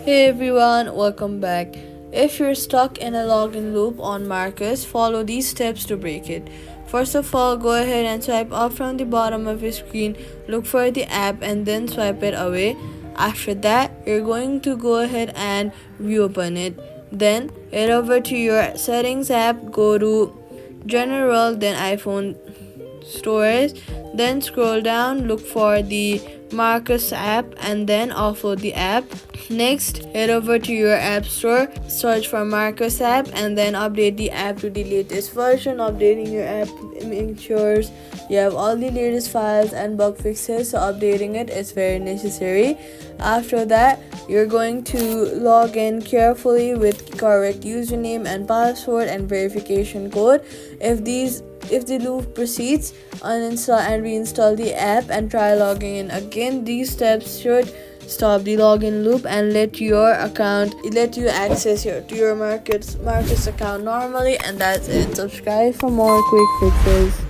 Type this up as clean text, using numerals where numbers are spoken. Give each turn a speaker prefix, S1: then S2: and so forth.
S1: Hey everyone, welcome back. If you're stuck in a login loop on Marcus, follow these steps to break it. First of all, go ahead and swipe up from the bottom of your screen, look for the app, and then swipe it away. After that, you're going to go ahead and reopen it. Then head over to your settings app, go to General, then iPhone storage, then scroll down, look for the Marcus app, and then offload the app. Next, head over to your app store, search for Marcus app, and then update the app to the latest version. Updating your app ensures you have all the latest files and bug fixes, so updating it is very necessary. After that, you're going to log in carefully with correct username and password and verification code. If the loop proceeds, uninstall and reinstall the app and try logging in again. These steps should stop the login loop and let you access your Marcus account normally. And that's it. Subscribe for more quick fixes.